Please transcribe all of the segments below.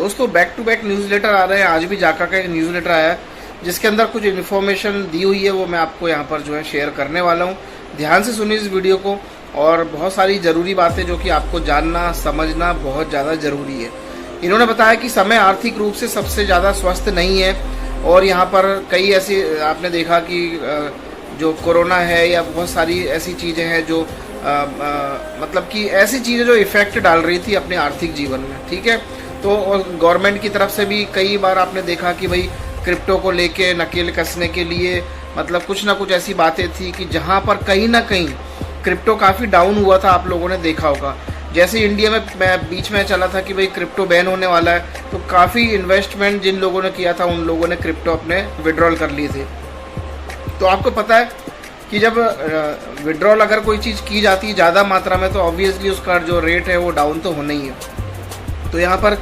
दोस्तों back to back newsletter आ रहे हैं। आज भी जाका का एक न्यूज़लेटर आया है जिसके अंदर कुछ इन्फॉर्मेशन दी हुई है, वो मैं आपको यहाँ पर जो है शेयर करने वाला हूँ। ध्यान से सुनिए इस वीडियो को, और बहुत सारी ज़रूरी बातें जो कि आपको जानना समझना बहुत ज़्यादा ज़रूरी है। इन्होंने बताया कि समय आर्थिक रूप से सबसे ज़्यादा स्वस्थ नहीं है, और यहाँ पर कई ऐसी आपने देखा कि जो कोरोना है या बहुत सारी ऐसी चीज़ें हैं जो मतलब कि ऐसी चीज़ें जो इफ़ेक्ट डाल रही थी अपने आर्थिक जीवन में, ठीक है। तो गवर्नमेंट की तरफ से भी कई बार आपने देखा कि भाई क्रिप्टो को लेके नकेल कसने के लिए मतलब कुछ ना कुछ ऐसी बातें थी कि जहाँ पर कहीं ना कहीं क्रिप्टो काफ़ी डाउन हुआ था। आप लोगों ने देखा होगा, जैसे इंडिया में बीच में चला था कि भाई क्रिप्टो बैन होने वाला है, तो काफ़ी इन्वेस्टमेंट जिन लोगों ने किया था उन लोगों ने क्रिप्टो अपने विड्रॉल कर लिए थे। तो आपको पता है कि जब विड्रॉल अगर कोई चीज़ की जाती है ज़्यादा मात्रा में, तो ऑब्वियसली उसका जो रेट है वो डाउन तो होना ही है। तो यहाँ पर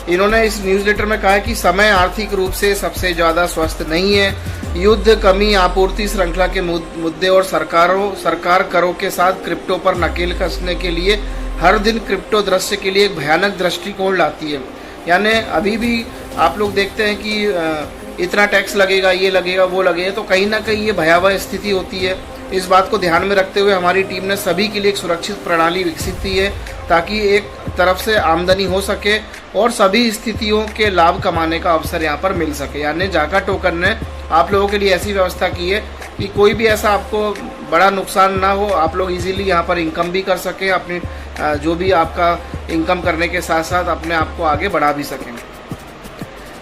इन्होंने इस न्यूज़लेटर में कहा है कि समय आर्थिक रूप से सबसे ज़्यादा स्वस्थ नहीं है। युद्ध, कमी, आपूर्ति श्रृंखला के मुद्दे और सरकार करों के साथ क्रिप्टो पर नकेल कसने के लिए हर दिन क्रिप्टो दृश्य के लिए एक भयानक दृष्टिकोण लाती है। यानी अभी भी आप लोग देखते हैं कि इतना टैक्स लगेगा, ये लगेगा, वो लगेगा, तो कहीं ना कहीं ये भयावह स्थिति होती है। इस बात को ध्यान में रखते हुए हमारी टीम ने सभी के लिए एक सुरक्षित प्रणाली विकसित की है, ताकि एक तरफ से आमदनी हो सके और सभी स्थितियों के लाभ कमाने का अवसर यहाँ पर मिल सके। यानी जाका टोकन ने आप लोगों के लिए ऐसी व्यवस्था की है कि कोई भी ऐसा आपको बड़ा नुकसान ना हो, आप लोग इजीली यहाँ पर इनकम भी कर सकें, अपनी जो भी आपका इनकम करने के साथ साथ अपने आप को आगे बढ़ा भी सकें।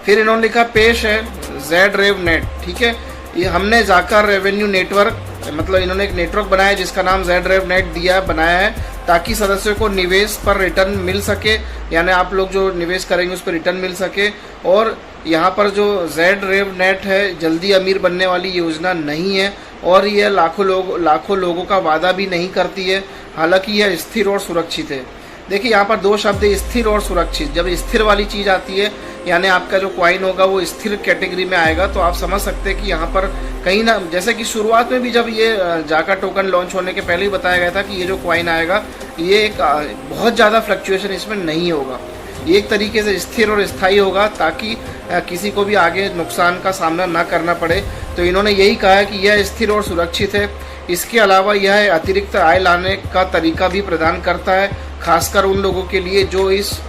फिर इन्होंने लिखा पेश है ZRevNet, ठीक है। ये हमने जाका रेवेन्यू नेटवर्क मतलब इन्होंने एक नेटवर्क बनाया है जिसका नाम ZRevNet बनाया है, ताकि सदस्यों को निवेश पर रिटर्न मिल सके। यानी आप लोग जो निवेश करेंगे उस पर रिटर्न मिल सके। और यहाँ पर जो ZRevNet है जल्दी अमीर बनने वाली योजना नहीं है, और यह लाखों लोगों का वादा भी नहीं करती है। हालांकि यह स्थिर और सुरक्षित है। देखिए यहाँ पर दो शब्द है, स्थिर और सुरक्षित। जब स्थिर वाली चीज़ आती है यानी आपका जो कॉइन होगा वो स्थिर कैटेगरी में आएगा, तो आप समझ सकते हैं कि यहाँ पर कहीं ना, जैसे कि शुरुआत में भी जब ये जाका टोकन लॉन्च होने के पहले ही बताया गया था कि ये जो कॉइन आएगा ये एक बहुत ज़्यादा फ्लक्चुएशन इसमें नहीं होगा, ये एक तरीके से स्थिर और स्थायी होगा, ताकि किसी को भी आगे नुकसान का सामना ना करना पड़े। तो इन्होंने यही कहा है कि यह स्थिर और सुरक्षित है। इसके अलावा यह अतिरिक्त आय लाने का तरीका भी प्रदान करता है, खासकर उन लोगों के लिए जो इस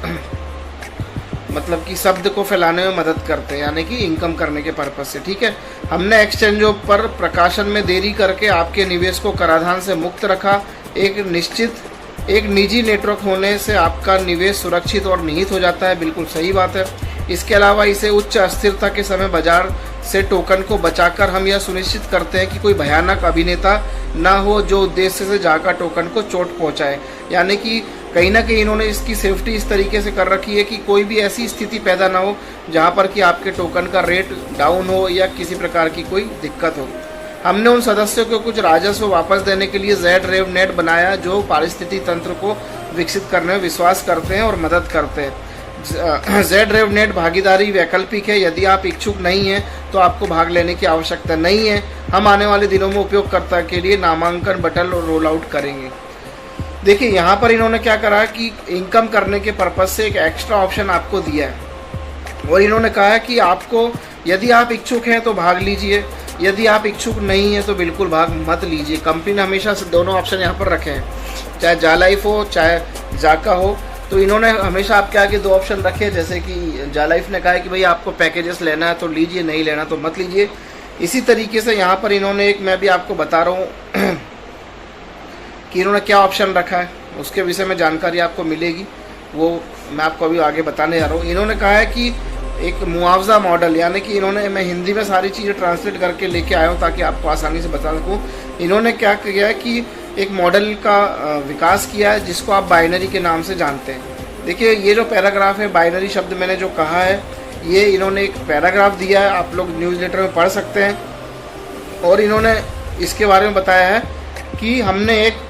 मतलब कि शब्द को फैलाने में मदद करते हैं, यानी कि इनकम करने के पर्पज से, ठीक है। हमने एक्सचेंजों पर प्रकाशन में देरी करके आपके निवेश को कराधान से मुक्त रखा। एक निजी नेटवर्क होने से आपका निवेश सुरक्षित और निहित हो जाता है, बिल्कुल सही बात है। इसके अलावा इसे उच्च अस्थिरता के समय बाजार से टोकन को बचाकर हम यह सुनिश्चित करते हैं कि कोई भयानक अभिनेता ना हो जो उद्देश्य से जाका टोकन को चोट पहुंचाए। यानी कि कहीं ना कहीं इन्होंने इसकी सेफ्टी इस तरीके से कर रखी है कि कोई भी ऐसी स्थिति पैदा ना हो जहां पर कि आपके टोकन का रेट डाउन हो या किसी प्रकार की कोई दिक्कत हो। हमने उन सदस्यों को कुछ राजस्व वापस देने के लिए ZRevNet बनाया जो पारिस्थितिकी तंत्र को विकसित करने में विश्वास करते हैं और मदद करते हैं। ZRevNet भागीदारी वैकल्पिक है। यदि आप इच्छुक नहीं हैं तो आपको भाग लेने की आवश्यकता नहीं है। हम आने वाले दिनों में उपयोगकर्ता के लिए नामांकन बटन रोल आउट करेंगे। देखिए यहाँ पर इन्होंने क्या करा कि इनकम करने के पर्पज से एक एक्स्ट्रा ऑप्शन आपको दिया है, और इन्होंने कहा है कि आपको यदि आप इच्छुक हैं तो भाग लीजिए, यदि आप इच्छुक नहीं हैं तो बिल्कुल भाग मत लीजिए। कंपनी ने हमेशा से दोनों ऑप्शन यहाँ पर रखे हैं, चाहे जालाइफ हो चाहे जाका हो। तो इन्होंने हमेशा आपके आगे दो ऑप्शन रखे, जैसे कि जालाइफ ने कहा है कि भाई आपको पैकेजेस लेना है तो लीजिए, नहीं लेना तो मत लीजिए। इसी तरीके से यहाँ पर इन्होंने एक, मैं भी आपको बता रहा हूँ कि इन्होंने क्या ऑप्शन रखा है, उसके विषय में जानकारी आपको मिलेगी, वो मैं आपको अभी आगे बताने जा रहा हूँ। इन्होंने कहा है कि एक मुआवजा मॉडल, यानी कि इन्होंने, मैं हिंदी में सारी चीज़ें ट्रांसलेट करके लेके आया हूँ ताकि आपको आसानी से बता सकूँ। इन्होंने क्या किया है कि एक मॉडल का विकास किया है जिसको आप बाइनरी के नाम से जानते हैं। देखिए ये जो पैराग्राफ है, बाइनरी शब्द मैंने जो कहा है, ये इन्होंने एक पैराग्राफ दिया है, आप लोग न्यूज़लेटर में पढ़ सकते हैं। और इन्होंने इसके बारे में बताया है कि हमने एक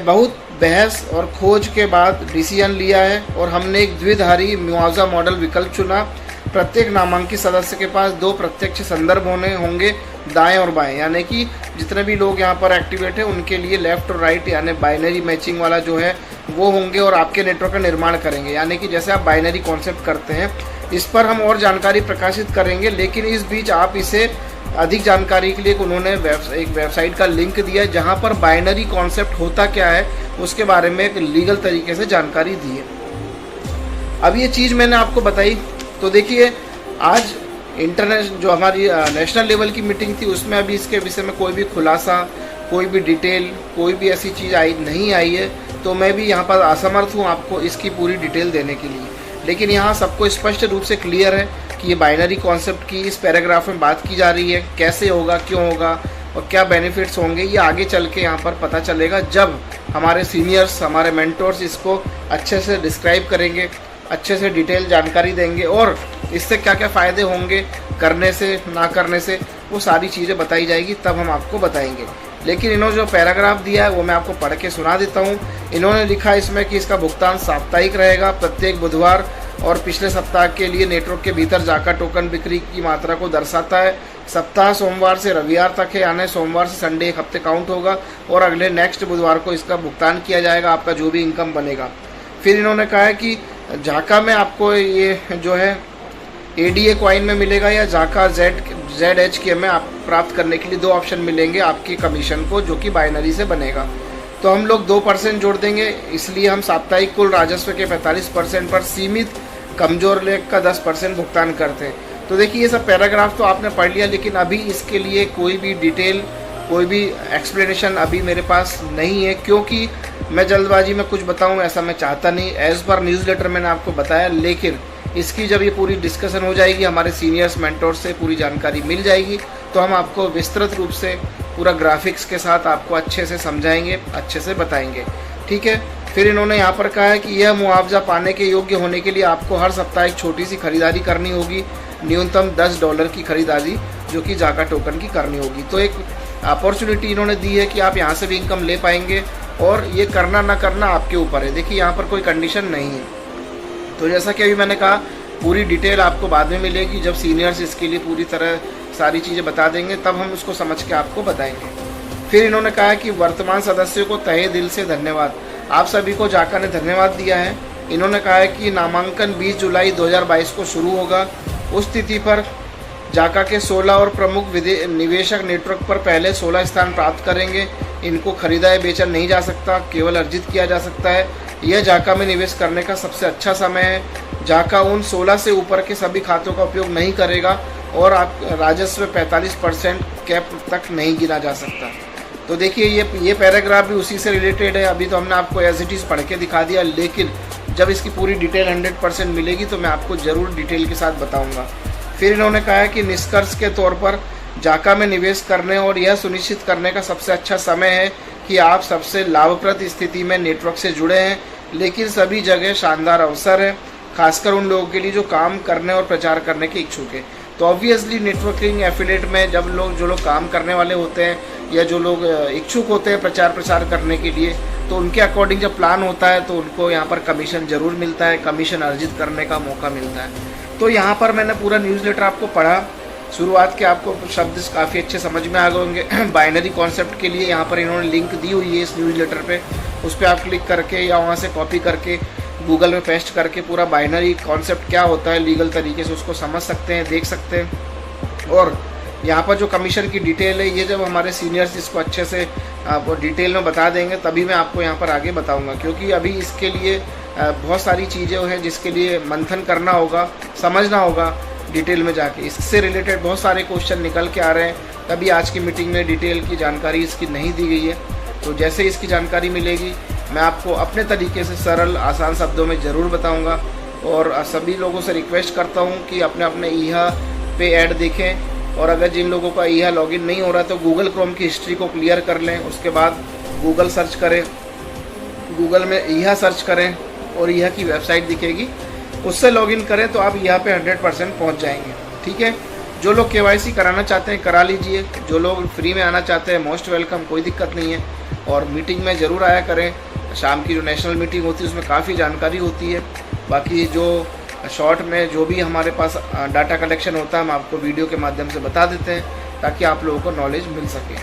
बहुत बहस और खोज के बाद डिसीजन लिया है, और हमने एक द्विधारी मुआवजा मॉडल विकल्प चुना। प्रत्येक नामांकित सदस्य के पास 2 प्रत्यक्ष संदर्भ होंगे, दाएं और बाएं, यानी कि जितने भी लोग यहाँ पर एक्टिवेट हैं उनके लिए लेफ्ट और राइट यानी बाइनरी मैचिंग वाला जो है वो होंगे और आपके नेटवर्क का निर्माण करेंगे, यानी कि जैसे आप बाइनरी कॉन्सेप्ट करते हैं, इस पर हम और जानकारी प्रकाशित करेंगे। लेकिन इस बीच आप इसे अधिक जानकारी के लिए उन्होंने एक वेबसाइट का लिंक दिया है जहाँ पर बाइनरी कॉन्सेप्ट होता क्या है उसके बारे में एक लीगल तरीके से जानकारी दी है। अब ये चीज़ मैंने आपको बताई, तो देखिए आज इंटरनेशनल जो हमारी नेशनल लेवल की मीटिंग थी उसमें अभी इसके विषय में कोई भी खुलासा, कोई भी डिटेल, कोई भी ऐसी चीज़ नहीं आई है, तो मैं भी यहाँ पर असमर्थ हूँ आपको इसकी पूरी डिटेल देने के लिए। लेकिन यहाँ सबको स्पष्ट रूप से क्लियर है कि ये बाइनरी कॉन्सेप्ट की इस पैराग्राफ में बात की जा रही है, कैसे होगा, क्यों होगा और क्या बेनिफिट्स होंगे, ये आगे चल के यहाँ पर पता चलेगा जब हमारे सीनियर्स, हमारे मेंटोर्स इसको अच्छे से डिस्क्राइब करेंगे, अच्छे से डिटेल जानकारी देंगे और इससे क्या क्या फ़ायदे होंगे करने से, ना करने से, वो सारी चीज़ें बताई जाएगी, तब हम आपको बताएंगे। लेकिन इन्होंने जो पैराग्राफ दिया है वो मैं आपको पढ़ के सुना देता हूँ। इन्होंने लिखा है इसमें कि इसका भुगतान साप्ताहिक रहेगा प्रत्येक बुधवार, और पिछले सप्ताह के लिए नेटवर्क के भीतर जाका टोकन बिक्री की मात्रा को दर्शाता है। सप्ताह सोमवार से रविवार तक है, यानी सोमवार से संडे एक हफ्ते काउंट होगा और अगले नेक्स्ट बुधवार को इसका भुगतान किया जाएगा, आपका जो भी इनकम बनेगा। फिर इन्होंने कहा है कि जाका में आपको ये जो है ADA कॉइन में मिलेगा या जाका ZHK में आप प्राप्त करने के लिए 2 ऑप्शन मिलेंगे आपकी कमीशन को, जो कि बाइनरी से बनेगा। तो हम लोग 2% जोड़ देंगे, इसलिए हम साप्ताहिक कुल राजस्व के 45% पर सीमित कमजोर लेख का 10% भुगतान करते हैं। तो देखिए ये सब पैराग्राफ तो आपने पढ़ लिया, लेकिन अभी इसके लिए कोई भी डिटेल, कोई भी एक्सप्लेनेशन अभी मेरे पास नहीं है, क्योंकि मैं जल्दबाजी में कुछ बताऊं ऐसा मैं चाहता नहीं। एज पर न्यूज़लेटर मैंने आपको बताया, लेकिन इसकी जब ये पूरी डिस्कशन हो जाएगी, हमारे सीनियर्स मेंटोर से पूरी जानकारी मिल जाएगी, तो हम आपको विस्तृत रूप से पूरा ग्राफिक्स के साथ आपको अच्छे से समझाएंगे, अच्छे से बताएंगे, ठीक है। फिर इन्होंने यहाँ पर कहा है कि यह मुआवजा पाने के योग्य होने के लिए आपको हर सप्ताह एक छोटी सी खरीदारी करनी होगी, न्यूनतम $10 की खरीदारी जो कि जाका टोकन की करनी होगी। तो एक अपॉर्चुनिटी इन्होंने दी है कि आप यहाँ से भी इनकम ले पाएंगे, और ये करना ना करना आपके ऊपर है। देखिए यहाँ पर कोई कंडीशन नहीं है। तो जैसा कि अभी मैंने कहा, पूरी डिटेल आपको बाद में मिलेगी जब सीनियर्स इसके लिए पूरी तरह सारी चीज़ें बता देंगे, तब हम उसको समझ के आपको बताएंगे। फिर इन्होंने कहा कि वर्तमान सदस्यों को तहे दिल से धन्यवाद। आप सभी को जाका ने धन्यवाद दिया है। इन्होंने कहा है कि नामांकन 20 जुलाई 2022 को शुरू होगा। उस तिथि पर जाका के 16 और प्रमुख निवेशक नेटवर्क पर पहले 16 स्थान प्राप्त करेंगे। इनको खरीदा या बेचा नहीं जा सकता, केवल अर्जित किया जा सकता है। यह जाका में निवेश करने का सबसे अच्छा समय है। जाका उन 16 से ऊपर के सभी खातों का उपयोग नहीं करेगा और आप राजस्व 45% कैप तक नहीं गिना जा सकता। तो देखिए ये पैराग्राफ भी उसी से रिलेटेड है। अभी तो हमने आपको एज इट इज़ पढ़ के दिखा दिया, लेकिन जब इसकी पूरी डिटेल 100% मिलेगी तो मैं आपको ज़रूर डिटेल के साथ बताऊंगा। फिर इन्होंने कहा है कि निष्कर्ष के तौर पर जाका में निवेश करने और यह सुनिश्चित करने का सबसे अच्छा समय है कि आप सबसे लाभप्रद स्थिति में नेटवर्क से जुड़े हैं, लेकिन सभी जगह शानदार अवसर है, खासकर उन लोगों के लिए जो काम करने और प्रचार करने के इच्छुक है। तो ऑब्वियसली नेटवर्किंग एफिलिएट में जब जो लोग काम करने वाले होते हैं या जो लोग इच्छुक होते हैं प्रचार करने के लिए, तो उनके अकॉर्डिंग जब प्लान होता है तो उनको यहाँ पर कमीशन ज़रूर मिलता है, कमीशन अर्जित करने का मौका मिलता है। तो यहाँ पर मैंने पूरा न्यूज़लेटर आपको पढ़ा, शुरुआत के आपको शब्द काफ़ी अच्छे समझ में आ गए होंगे। बाइनरी कॉन्सेप्ट के लिए यहाँ पर इन्होंने लिंक दी हुई है इस न्यूज़लेटर पे, उस पर आप क्लिक करके या वहाँ से कॉपी करके गूगल में पेस्ट करके पूरा बाइनरी कॉन्सेप्ट क्या होता है लीगल तरीके से उसको समझ सकते हैं, देख सकते हैं। और यहाँ पर जो कमीशन की डिटेल है, ये जब हमारे सीनियर्स इसको अच्छे से डिटेल में बता देंगे तभी मैं आपको यहाँ पर आगे बताऊँगा, क्योंकि अभी इसके लिए बहुत सारी चीज़ें हैं जिसके लिए मंथन करना होगा, समझना होगा डिटेल में जाके। इससे रिलेटेड बहुत सारे क्वेश्चन निकल के आ रहे हैं, तभी आज की मीटिंग में डिटेल की जानकारी इसकी नहीं दी गई है। तो जैसे इसकी जानकारी मिलेगी मैं आपको अपने तरीके से सरल आसान शब्दों में ज़रूर बताऊंगा। और सभी लोगों से रिक्वेस्ट करता हूं कि अपने अपने ईहा पे ऐड देखें, और अगर जिन लोगों का ईहा लॉगिन नहीं हो रहा तो गूगल क्रोम की हिस्ट्री को क्लियर कर लें, उसके बाद गूगल सर्च करें, गूगल में ईहा सर्च करें और ईहा की वेबसाइट दिखेगी, उससे लॉगिन करें तो आप यहाँ पे 100% पहुँच जाएंगे। ठीक है, जो लोग KYC कराना चाहते हैं करा लीजिए, जो लोग फ्री में आना चाहते हैं मोस्ट वेलकम, कोई दिक्कत नहीं है। और मीटिंग में ज़रूर आया करें, शाम की जो नेशनल मीटिंग होती है उसमें काफ़ी जानकारी होती है। बाकी जो शॉर्ट में जो भी हमारे पास डाटा कलेक्शन होता है हम आपको वीडियो के माध्यम से बता देते हैं ताकि आप लोगों को नॉलेज मिल सके।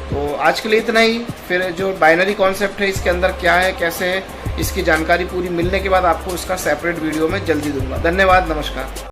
तो आज के लिए इतना ही। फिर जो बाइनरी कॉन्सेप्ट है इसके अंदर क्या है, कैसे है, इसकी जानकारी पूरी मिलने के बाद आपको इसका सेपरेट वीडियो में जल्दी दूंगा। धन्यवाद, नमस्कार।